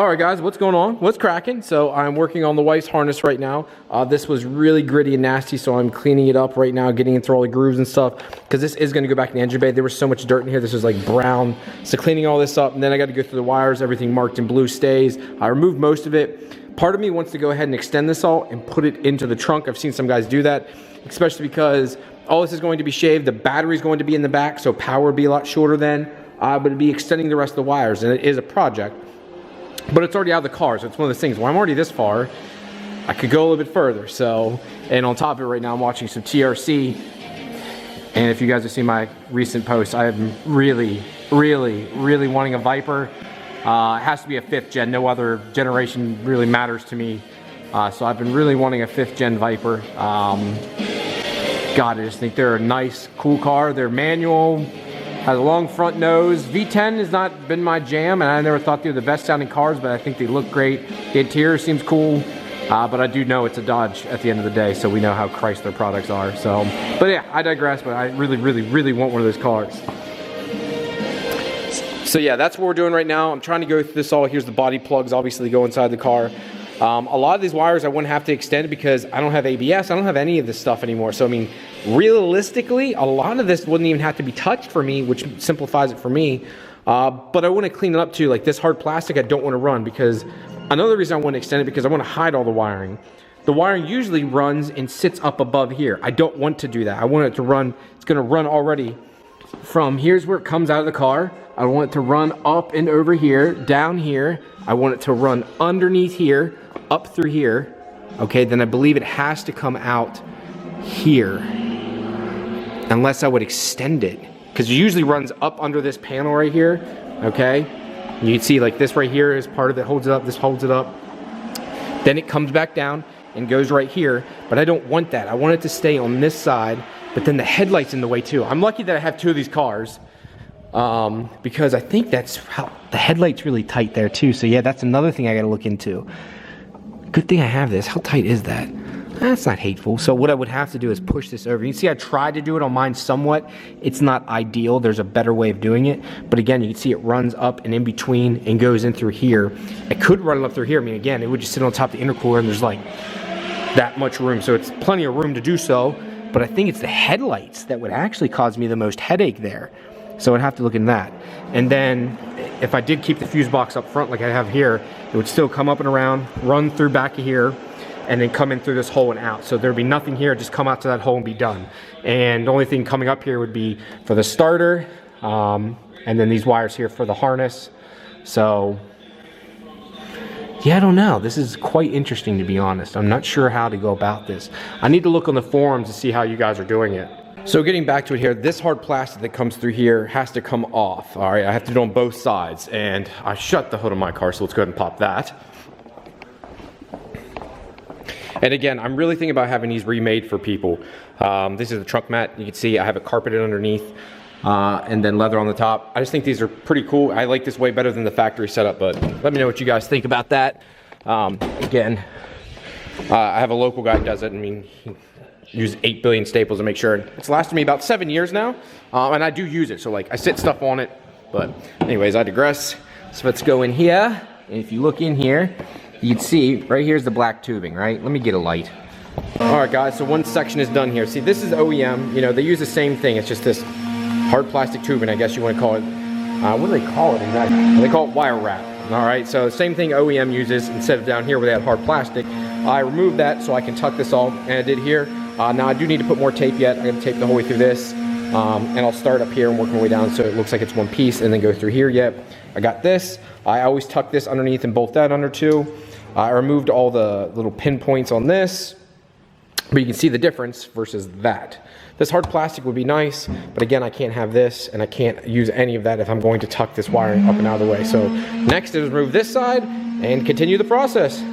All right, guys, what's going on? What's cracking? So I'm working on the wife's harness right now. This was really gritty and nasty, so I'm cleaning it up right now, getting it through all the grooves and stuff, because this is going to go back in the engine bay. There was so much dirt in here. This was like brown. So cleaning all this up, and then I got to go through the wires. Everything marked in blue stays. I removed most of it. Part of me wants to go ahead and extend this all and put it into the trunk. I've seen some guys do that, especially because all this is going to be shaved. The battery is going to be in the back, so power would be a lot shorter then. But it'd be extending the rest of the wires, and it is a project. But it's already out of the car, so it's one of those things. Well, I'm already this far. I could go a little bit further. So, and on top of it right now, I'm watching some TRC. And if you guys have seen my recent posts, I am really wanting a Viper. It has to be a 5th gen. No other generation really matters to me. So I've been really wanting a 5th gen Viper. God, I just think they're a nice, cool car. They're manual. Has a long front nose. V10 has not been my jam, and I never thought they were the best sounding cars, but I think they look great. The interior seems cool, but I do know it's a Dodge at the end of the day, so we know how Chrysler products are. So, but yeah, I digress, but I really want one of those cars. So yeah, that's what we're doing right now. I'm trying to go through this all. Here's the body plugs, obviously go inside the car. A lot of these wires I wouldn't have to extend because I don't have ABS. I don't have any of this stuff anymore. So, I mean, realistically, a lot of this wouldn't even have to be touched for me, which simplifies it for me. But I want to clean it up too. Like this hard plastic, I don't want to run because another reason I want to extend it because I want to hide all the wiring. The wiring usually runs and sits up above here. I don't want to do that. I want it to run. It's going to run already from here's where it comes out of the car. I want it to run up and over here, down here. I want it to run underneath here, up through here. Okay, then I believe it has to come out here. Unless I would extend it. Because it usually runs up under this panel right here. Okay? You can see like this right here is part of it, holds it up, this holds it up. Then it comes back down and goes right here. But I don't want that. I want it to stay on this side. But then the headlight's in the way too. I'm lucky that I have 2 of these cars. Because I think that's how the headlight's really tight there too. So yeah, that's another thing I gotta look into. Good thing I have this. How tight is that? That's not hateful. So what I would have to do is push this over. You can see I tried to do it on mine somewhat. It's not ideal. There's a better way of doing it. But again, you can see it runs up and in between and goes in through here. It could run it up through here. I mean, again, it would just sit on top of the intercooler and there's like that much room. So it's plenty of room to do so. But I think it's the headlights that would actually cause me the most headache there. So I'd have to look in that. And then if I did keep the fuse box up front like I have here, it would still come up and around, run through back of here, and then come in through this hole and out. So there'd be nothing here, just come out to that hole and be done. And the only thing coming up here would be for the starter, and then these wires here for the harness. So yeah, I don't know. This is quite interesting, to be honest. I'm not sure how to go about this. I need to look on the forums to see how you guys are doing it. So getting back to it here, this hard plastic that comes through here has to come off. All right, I have to do it on both sides. And I shut the hood of my car, so let's go ahead and pop that. And again, I'm really thinking about having these remade for people. This is the trunk mat. You can see I have it carpeted underneath and then leather on the top. I just think these are pretty cool. I like this way better than the factory setup, but let me know what you guys think about that. Again, I have a local guy who does it. I mean, he use 8 billion staples to make sure. It's lasted me about 7 years now, and I do use it. So like I sit stuff on it, but anyways, I digress. So let's go in here, and if you look in here, you'd see right here's the black tubing, right? Let me get a light. All right, guys, so one section is done here. See, this is OEM. You know, they use the same thing. It's just this hard plastic tubing, I guess you want to call it. What do they call it exactly? They call it wire wrap. All right, so same thing OEM uses instead of down here where they had hard plastic. I removed that so I can tuck this all, and I did here. Now I do need to put more tape yet. I got to tape the whole way through this, and I'll start up here and work my way down so it looks like it's one piece, and then go through here. Yet I got this. I always tuck this underneath and bolt that under too. I removed all the little pinpoints on this, but you can see the difference versus that. This hard plastic would be nice, but again, I can't have this, and I can't use any of that if I'm going to tuck this wiring up and out of the way. So next is remove this side and continue the process.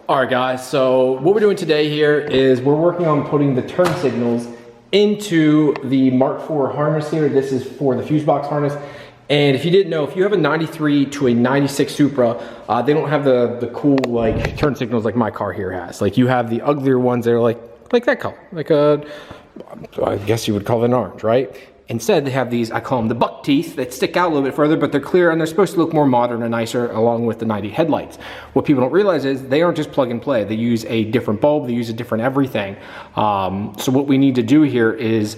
All right, guys, so what we're doing today here is we're working on putting the turn signals into the Mark IV harness here. This is for the fuse box harness. And if you didn't know, if you have a 93 to a 96 Supra, they don't have the cool like turn signals like my car here has. Like you have the uglier ones that are like that color, like I guess you would call it an orange, right? Instead, they have these, I call them the buck teeth, that stick out a little bit further, but they're clear and they're supposed to look more modern and nicer along with the 90 headlights. What people don't realize is they aren't just plug and play. They use a different bulb, they use a different everything. So what we need to do here is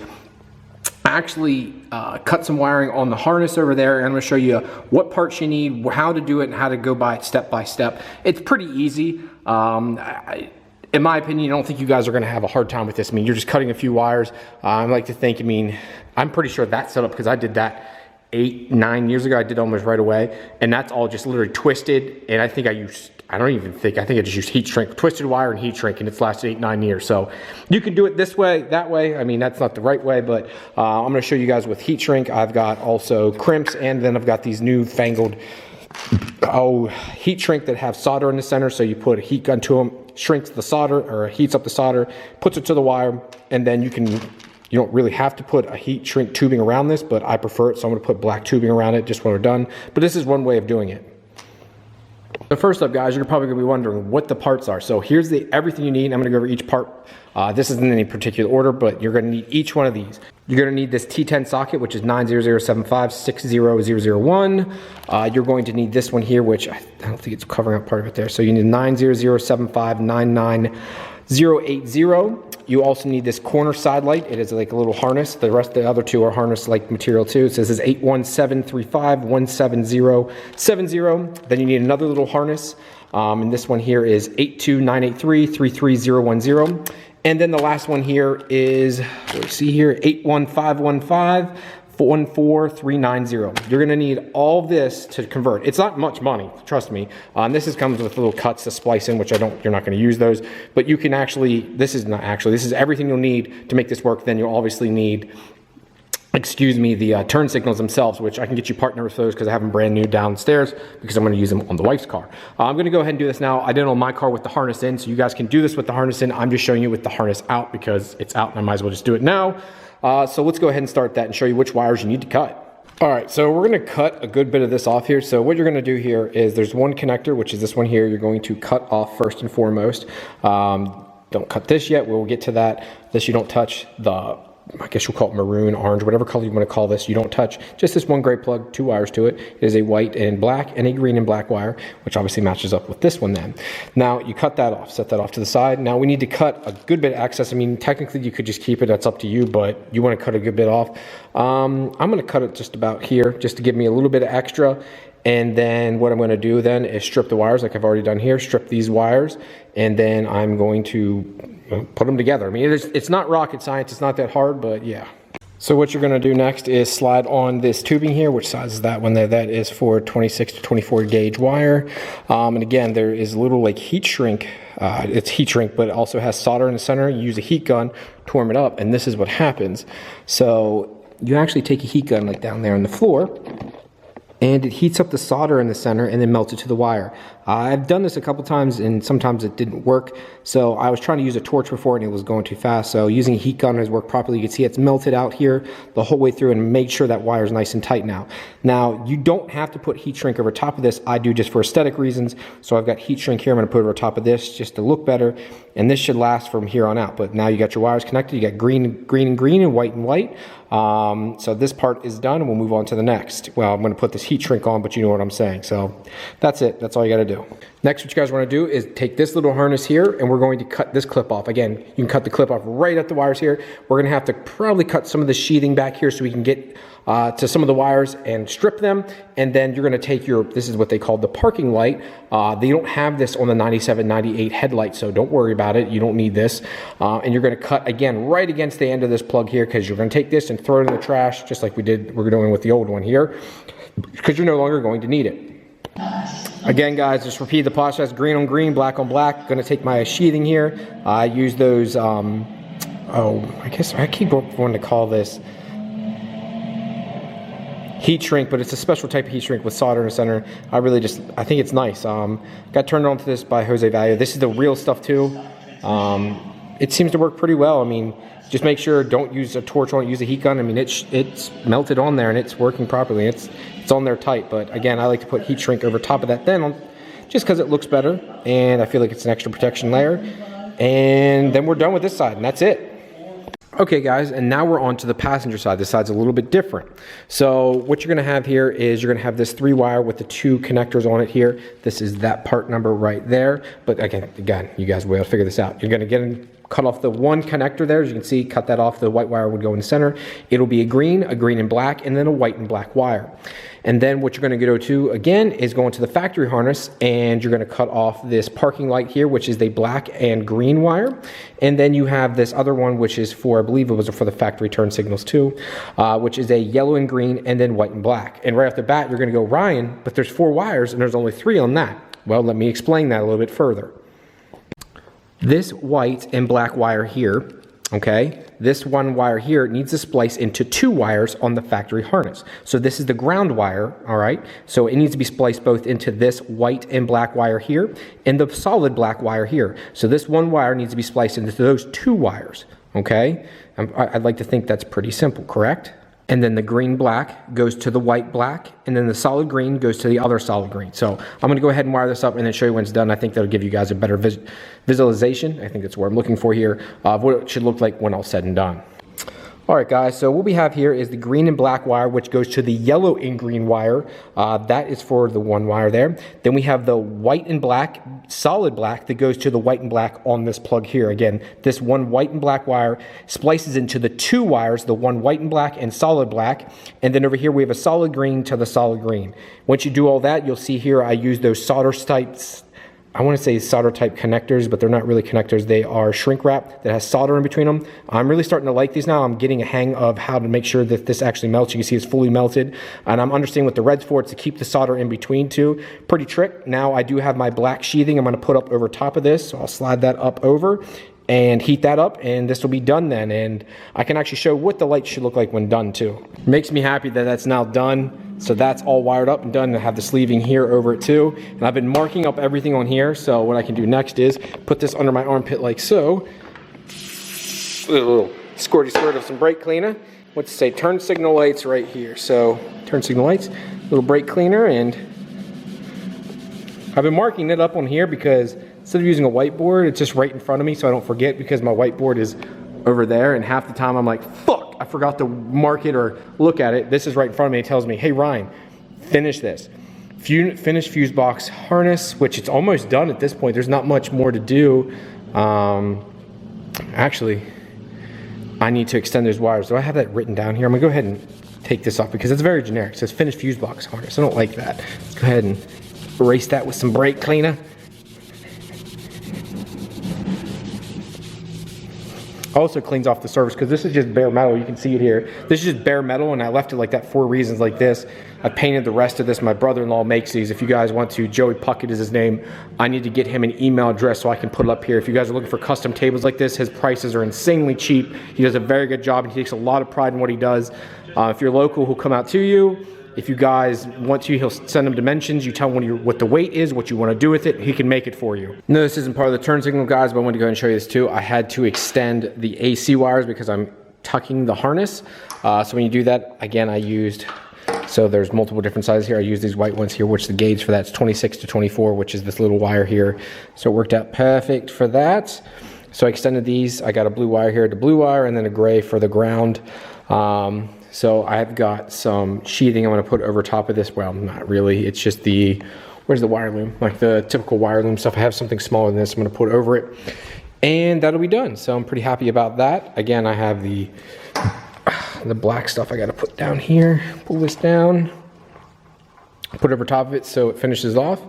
actually cut some wiring on the harness over there, and I'm going to show you what parts you need, how to do it, and how to go by it step by step. It's pretty easy. In my opinion, I don't think you guys are going to have a hard time with this. I mean, you're just cutting a few wires. I like to think, I mean, I'm pretty sure that's set up because I did that 8-9 years ago. I did almost right away, and that's all just literally twisted. And I think I think I just used heat shrink, twisted wire and heat shrink, and it's lasted 8-9 years. So you can do it this way, that way. I mean, that's not the right way, but I'm going to show you guys with heat shrink. I've got also crimps, and then I've got these new fangled heat shrink that have solder in the center. So you put a heat gun to them, shrinks the solder or heats up the solder, puts it to the wire, and then you don't really have to put a heat shrink tubing around this, but I prefer it, so I'm going to put black tubing around it just when we're done. But this is one way of doing it. So first up, guys, you're probably going to be wondering what the parts are. So here's everything you need. I'm going to go over each part. This isn't in any particular order, but you're going to need each one of these. You're going to need this T10 socket, which is 90075-60001. You're going to need this one here, which I don't think it's covering up part of it there. So you need 90075-99080. You also need this corner side light. It is like a little harness. The rest of the other two are harness-like material too. So this is 81735-17070. Then you need another little harness. And this one here is 82983-33010. And then the last one here is, what do you see here, 81515-14390. You're gonna need all this to convert. It's not much money, trust me. This comes with little cuts to splice in, which you're not gonna use those, but you can actually, this is everything you'll need to make this work. Then you'll obviously need, the turn signals themselves, which I can get you part numbers for those because I have them brand new downstairs because I'm going to use them on the wife's car. I'm going to go ahead and do this now. I did it on my car with the harness in, so you guys can do this with the harness in. I'm just showing you with the harness out because it's out and I might as well just do it now. So let's go ahead and start that and show you which wires you need to cut. All right, so we're going to cut a good bit of this off here. So what you're going to do here is there's one connector, which is this one here. You're going to cut off first and foremost. Don't cut this yet. We'll get to that. This you don't touch. I guess you'll call it maroon, orange, whatever color you want to call this. You don't touch just this one gray plug, 2 wires to it. It is a white and black and a green and black wire, which obviously matches up with this one then. Now you cut that off, set that off to the side. Now we need to cut a good bit of excess. I mean, technically you could just keep it, that's up to you, but you want to cut a good bit off. I'm going to cut it just about here, just to give me a little bit of extra. And then what I'm going to do then is strip the wires like I've already done here, strip these wires, and then I'm going to put them together. I mean, it's not rocket science, it's not that hard, but yeah. So what you're going to do next is slide on this tubing here, which size is that one there? That is for 26 to 24 gauge wire. And again, there is a little like heat shrink. It's heat shrink, but it also has solder in the center. You use a heat gun to warm it up, and this is what happens. So you actually take a heat gun like down there on the floor, and it heats up the solder in the center and then melts it to the wire. I've done this a couple times and sometimes it didn't work. So I was trying to use a torch before and it was going too fast. So using a heat gun has worked properly. You can see it's melted out here the whole way through and make sure that wire is nice and tight now. Now you don't have to put heat shrink over top of this. I do just for aesthetic reasons. So I've got heat shrink here. I'm going to put it over top of this just to look better. And this should last from here on out. But now you got your wires connected. You got green and green and white. So this part is done and we'll move on to the next. Well, I'm going to put this heat shrink on, but you know what I'm saying. So that's it. That's all you got to do. Next, what you guys want to do is take this little harness here and we're going to cut this clip off. Again, you can cut the clip off right at the wires here. We're going to have to probably cut some of the sheathing back here so we can get to some of the wires and strip them. And then you're going to take this is what they call the parking light. They don't have this on the 97, 98 headlight, so don't worry about it. You don't need this. And you're going to cut, again, right against the end of this plug here because you're going to take this and throw it in the trash just like we're doing with the old one here because you're no longer going to need it. Again, guys, just repeat the process, green on green, black on black. Going to take my sheathing here. I use those, I guess I keep wanting to call this heat shrink, but it's a special type of heat shrink with solder in the center. I think it's nice. Got turned on to this by Jose Value. This is the real stuff too. It seems to work pretty well. I mean, just make sure don't use a torch on it, use a heat gun. I mean, it's melted on there and it's working properly. It's on there tight, but again, I like to put heat shrink over top of that then just because it looks better and I feel like it's an extra protection layer. And then we're done with this side and that's it. Okay guys, and now we're on to the passenger side. This side's a little bit different. So what you're gonna have here is you're gonna have this 3-wire with the 2 connectors on it here. This is that part number right there. But again, you guys will be able to figure this out. You're gonna cut off the 1 connector there. As you can see, cut that off. The white wire would go in the center. It'll be a green and black, and then a white and black wire. And then what you're gonna go to again is go into the factory harness and you're gonna cut off this parking light here, which is the black and green wire. And then you have this other one, which is for, I believe it was for the factory turn signals too, which is a yellow and green and then white and black. And right off the bat, you're gonna go, Ryan, but there's 4 wires and there's only 3 on that. Well, let me explain that a little bit further. This white and black wire here, okay, this 1 wire here needs to splice into 2 wires on the factory harness. So this is the ground wire, all right? So it needs to be spliced both into this white and black wire here and the solid black wire here. So this 1 wire needs to be spliced into those 2 wires, okay? I'd like to think that's pretty simple, correct? And then the green black goes to the white black, and then the solid green goes to the other solid green. So I'm gonna go ahead and wire this up and then show you when it's done. I think that'll give you guys a better visualization. I think that's what I'm looking for here, of what it should look like when all said and done. All right, guys, so what we have here is the green and black wire, which goes to the yellow and green wire. That is for the 1 wire there. Then we have the white and black, solid black, that goes to the white and black on this plug here. Again, this 1 white and black wire splices into the 2 wires, the 1 white and black and solid black. And then over here, we have a solid green to the solid green. Once you do all that, you'll see here I use those solder types. I want to say solder type connectors, but they're not really connectors. They are shrink wrap that has solder in between them. I'm really starting to like these now. I'm getting a hang of how to make sure that this actually melts. You can see it's fully melted. And I'm understanding what the red's for. It's to keep the solder in between too. Pretty trick. Now I do have my black sheathing I'm going to put up over top of this. So I'll slide that up over and heat that up, and this will be done then. And I can actually show what the light should look like when done too. Makes me happy that that's now done. So that's all wired up and done. I have the sleeving here over it too. And I've been marking up everything on here. So what I can do next is put this under my armpit like so. A little squirty squirt of some brake cleaner. What's it say? Turn signal lights right here. So turn signal lights, little brake cleaner, and I've been marking it up on here because instead of using a whiteboard, it's just right in front of me so I don't forget, because my whiteboard is over there and half the time I'm like, fuck, I forgot to mark it or look at it. This is right in front of me. It tells me, hey Ryan, finish this. Finish fuse box harness, which it's almost done at this point. There's not much more to do. Actually, I need to extend those wires. Do I have that written down here? I'm gonna go ahead and take this off because it's very generic. It says finish fuse box harness. I don't like that. Let's go ahead and erase that with some brake cleaner. Also cleans off the surface because this is just bare metal. You can see it here. This is just bare metal, and I left it like that for reasons like this. I painted the rest of this. My brother-in-law makes these. If you guys want to, Joey Puckett is his name. I need to get him an email address so I can put it up here. If you guys are looking for custom tables like this, his prices are insanely cheap. He does a very good job, and he takes a lot of pride in what he does. If you're local, he'll come out to you. If you guys want to, he'll send them dimensions. You tell him what the weight is, what you want to do with it. He can make it for you. No, this isn't part of the turn signal, guys, but I wanted to go ahead and show you this too. I had to extend the AC wires because I'm tucking the harness. So when you do that, again, I used, so there's multiple different sizes here. I used these white ones here, which the gauge for that's 26 to 24, which is this little wire here. So it worked out perfect for that. So I extended these. I got a blue wire here, the blue wire, and then a gray for the ground. So I've got some sheathing I'm going to put over top of this. Well, not really. It's just the, where's the wire loom? Like the typical wire loom stuff. I have something smaller than this. I'm going to put over it. And that'll be done. So I'm pretty happy about that. Again, I have the black stuff I got to put down here. Pull this down. Put it over top of it so it finishes off.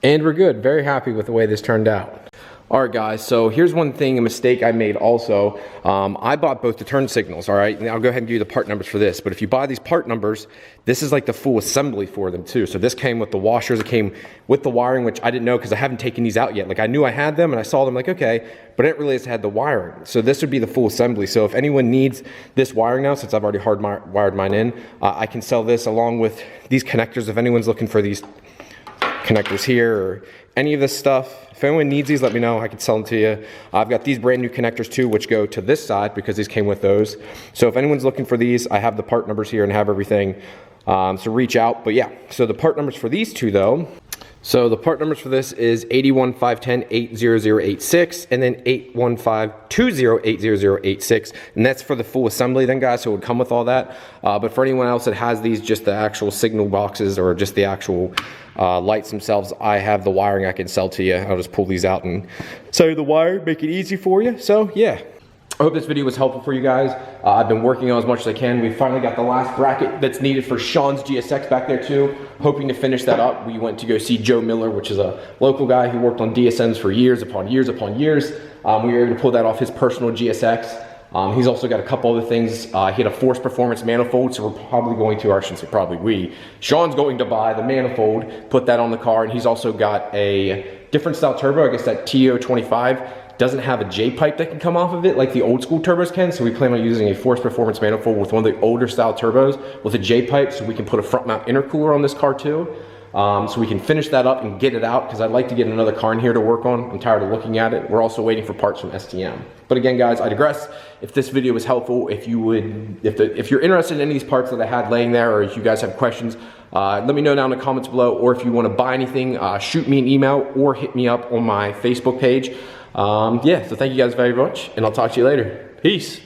And we're good. Very happy with the way this turned out. All right, guys, so here's one thing, a mistake I made also. I bought both the turn signals, all right? And I'll go ahead and give you the part numbers for this. But if you buy these part numbers, this is like the full assembly for them too. So this came with the washers, it came with the wiring, which I didn't know because I haven't taken these out yet. Like I knew I had them and I saw them like, okay, but I didn't realize I had the wiring. So this would be the full assembly. So if anyone needs this wiring now, since I've already wired mine in, I can sell this along with these connectors if anyone's looking for these connectors here or any of this stuff. If anyone needs these, let me know. I can sell them to you. I've got these brand new connectors too, which go to this side because these came with those. So if anyone's looking for these, I have the part numbers here and have everything. So reach out. But yeah, so the part numbers for these two though. So the part numbers for this is 81510-80086 and then 81520-80086. And that's for the full assembly then, guys, so it would come with all that. But for anyone else that has these, just the actual signal boxes or just the actual lights themselves, I have the wiring I can sell to you. I'll just pull these out and sell you the wire, make it easy for you. So yeah. I hope this video was helpful for you guys. I've been working on as much as I can. We finally got the last bracket that's needed for Sean's GSX back there too. Hoping to finish that up. We went to go see Joe Miller, which is a local guy who worked on DSMs for years upon years upon years. We were able to pull that off his personal GSX. He's also got a couple other things. He had a Force Performance manifold, so we're probably going to, or I shouldn't say probably, Sean's going to buy the manifold, put that on the car, and he's also got a different style turbo, I guess that TO25. Doesn't have a J-pipe that can come off of it like the old school turbos can, so we plan on using a Force Performance manifold with one of the older style turbos with a J-pipe, so we can put a front mount intercooler on this car too. So we can finish that up and get it out, because I'd like to get another car in here to work on. I'm tired of looking at it. We're also waiting for parts from STM. But again, guys, I digress. If this video was helpful, if you're interested in any of these parts that I had laying there, or if you guys have questions, let me know down in the comments below, or if you want to buy anything, shoot me an email or hit me up on my Facebook page. Yeah, so thank you guys very much, and I'll talk to you later. Peace.